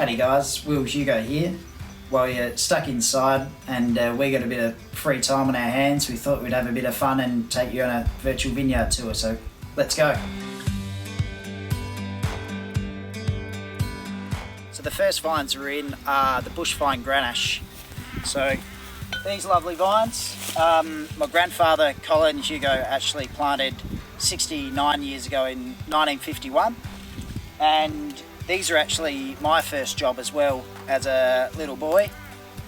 Howdy guys, Will Hugo here. While you're stuck inside and we got a bit of free time on our hands, we thought we'd have a bit of fun and take you on a virtual vineyard tour, so let's go. So the first vines we're in are the bush vine Grenache. So these lovely vines, my grandfather Colin Hugo actually planted 69 years ago in 1951, and these are actually my first job as well as a little boy.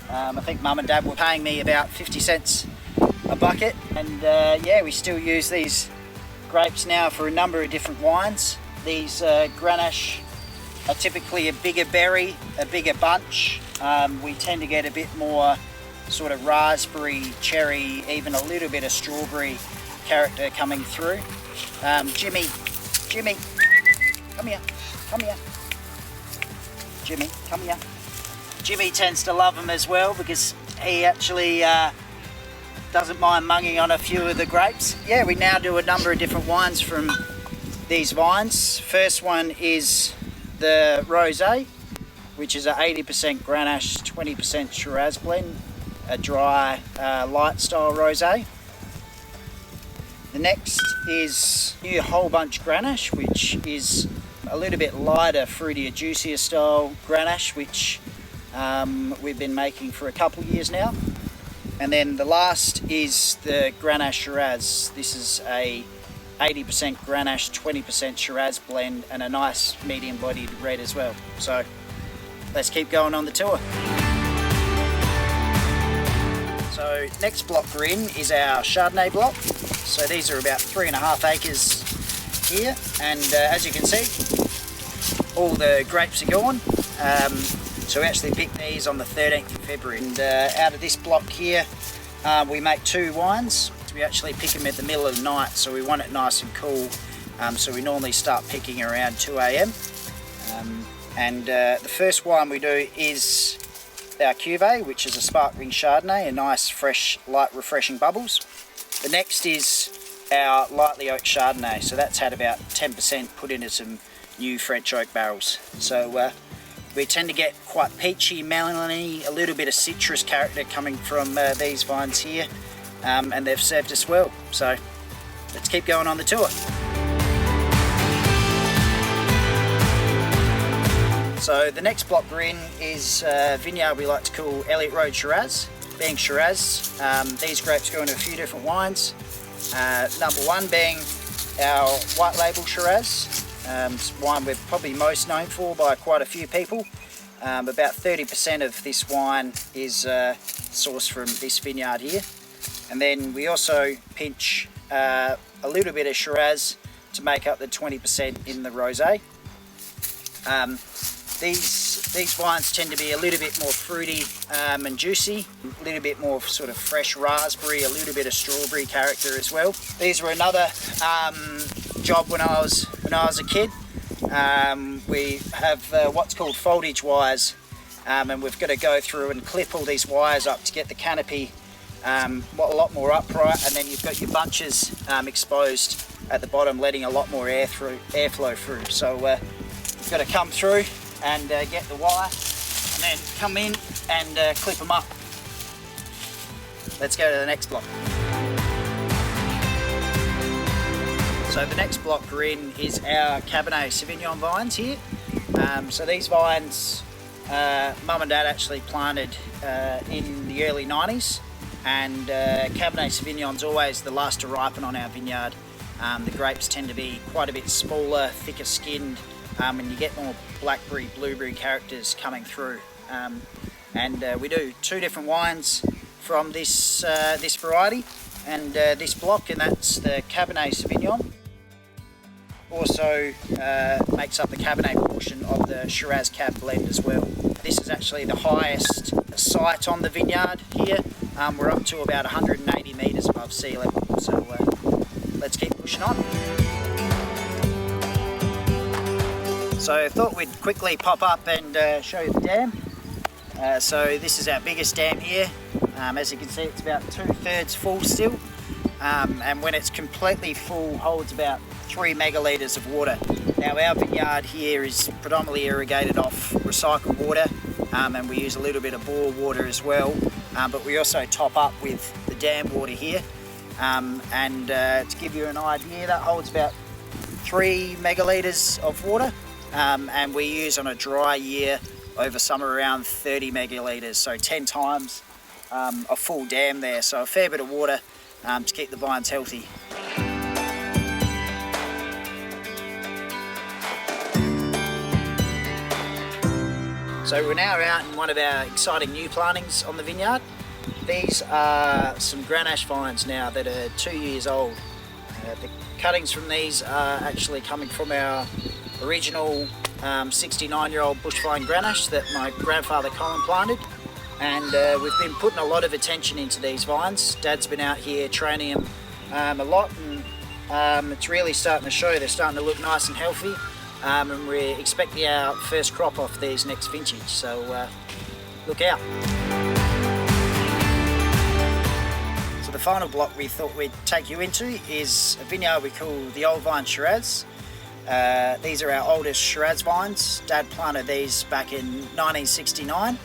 I think mum and dad were paying me about 50 cents a bucket, and yeah, we still use these grapes now for a number of different wines. These Grenache are typically a bigger berry, a bigger bunch. We tend to get a bit more sort of raspberry, cherry, even a little bit of strawberry character coming through. Jimmy, come here. Jimmy, come here. Jimmy tends to love them as well because he actually doesn't mind munging on a few of the grapes. Yeah, we now do a number of different wines from these vines. First one is the Rosé, which is a 80% Grenache, 20% Shiraz blend, a dry, light style Rosé. The next is New Whole Bunch Grenache, which is a little bit lighter, fruitier, juicier style Grenache, which we've been making for a couple of years now. And then the last is the Grenache Shiraz. This is a 80% Grenache, 20% Shiraz blend, and a nice medium-bodied red as well. So let's keep going on the tour. So next block we're in is our Chardonnay block. So these are about 3.5 acres here, and as you can see, all the grapes are gone. So we actually picked these on the 13th of February, and out of this block here we make 2 wines. We actually pick them at the middle of the night, so we want it nice and cool, so we normally start picking around 2 a.m. And the first wine we do is our Cuvée, which is a sparkling Chardonnay, a nice fresh light refreshing bubbles. The next is our lightly oaked Chardonnay, so that's had about 10% put into some new French oak barrels. So we tend to get quite peachy, melony, a little bit of citrus character coming from these vines here, and they've served us well. So let's keep going on the tour. So the next block we're in is a vineyard we like to call Elliott Road Shiraz. Being Shiraz, these grapes go into a few different wines. Number one being our white label Shiraz. It's wine we're probably most known for by quite a few people. About 30% of this wine is sourced from this vineyard here. And then we also pinch a little bit of Shiraz to make up the 20% in the Rosé. These wines tend to be a little bit more fruity and juicy, a little bit more sort of fresh raspberry, a little bit of strawberry character as well. These were another job when I was a kid. We have what's called foldage wires, and we've got to go through and clip all these wires up to get the canopy a lot more upright, and then you've got your bunches exposed at the bottom, letting a lot more airflow through. So you've got to come through and get the wire, and then come in and clip them up. Let's go to the next block. So the next block we're in is our Cabernet Sauvignon vines here. So these vines, mum and dad actually planted in the early 90s, and Cabernet Sauvignon's always the last to ripen on our vineyard. The grapes tend to be quite a bit smaller, thicker skinned, and you get more blackberry, blueberry characters coming through. And we do 2 different wines from this variety and this block, and that's the Cabernet Sauvignon. Also makes up the Cabernet portion of the Shiraz Cab blend as well. This is actually the highest site on the vineyard here. We're up to about 180 metres above sea level, so let's keep pushing on. So I thought we'd quickly pop up and show you the dam. So this is our biggest dam here. As you can see, it's about 2/3 full still, and when it's completely full, holds about 3 megalitres of water. Now our vineyard here is predominantly irrigated off recycled water, and we use a little bit of bore water as well, but we also top up with the dam water here. To give you an idea, that holds about 3 megalitres of water, and we use on a dry year over summer around 30 megalitres, so 10 times a full dam there, so a fair bit of water to keep the vines healthy. So we're now out in one of our exciting new plantings on the vineyard. These are some Grenache vines now that are 2 years old. The cuttings from these are actually coming from our original 69-year-old bush vine Grenache that my grandfather Colin planted. And we've been putting a lot of attention into these vines. Dad's been out here training them a lot, and it's really starting to show. They're starting to look nice and healthy. And we're expecting our first crop off these next vintage, so look out. So the final block we thought we'd take you into is a vineyard we call the Old Vine Shiraz. These are our oldest Shiraz vines. Dad planted these back in 1969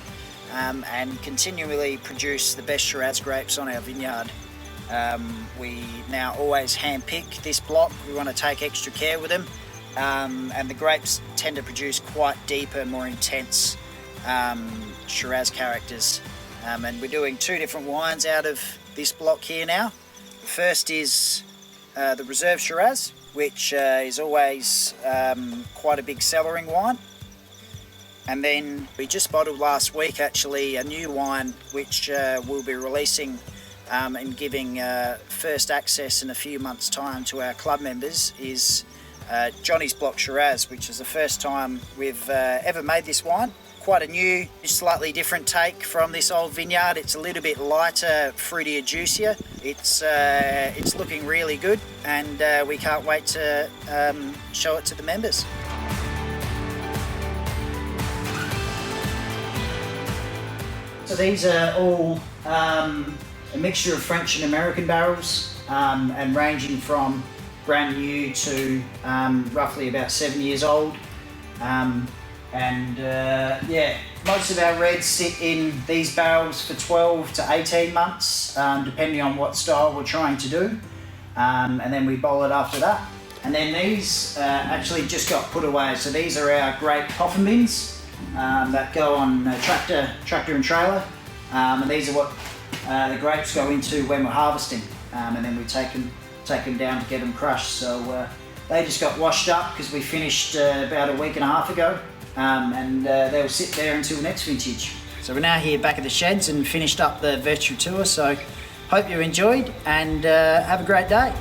and continually produce the best Shiraz grapes on our vineyard. We now always hand pick this block. We want to take extra care with them. And the grapes tend to produce quite deeper, more intense Shiraz characters. And we're doing 2 different wines out of this block here now. The first is the Reserve Shiraz, which is always quite a big cellaring wine. And then we just bottled last week actually a new wine which we'll be releasing and giving first access in a few months' time to our club members, is Johnny's Block Shiraz, which is the first time we've ever made this wine. Quite a new, slightly different take from this old vineyard. It's a little bit lighter, fruitier, juicier. It's looking really good, and we can't wait to show it to the members. So these are all a mixture of French and American barrels, and ranging from brand new to roughly about 7 years old. Most of our reds sit in these barrels for 12 to 18 months, depending on what style we're trying to do. And then we bowl it after that. And then these actually just got put away. So these are our grape coffin bins that go on tractor and trailer. And these are what the grapes go into when we're harvesting. And then we take them down to get them crushed. So they just got washed up because we finished about a week and a half ago, and they'll sit there until next vintage. So we're now here back at the sheds and finished up the virtual tour, so hope you enjoyed, and have a great day.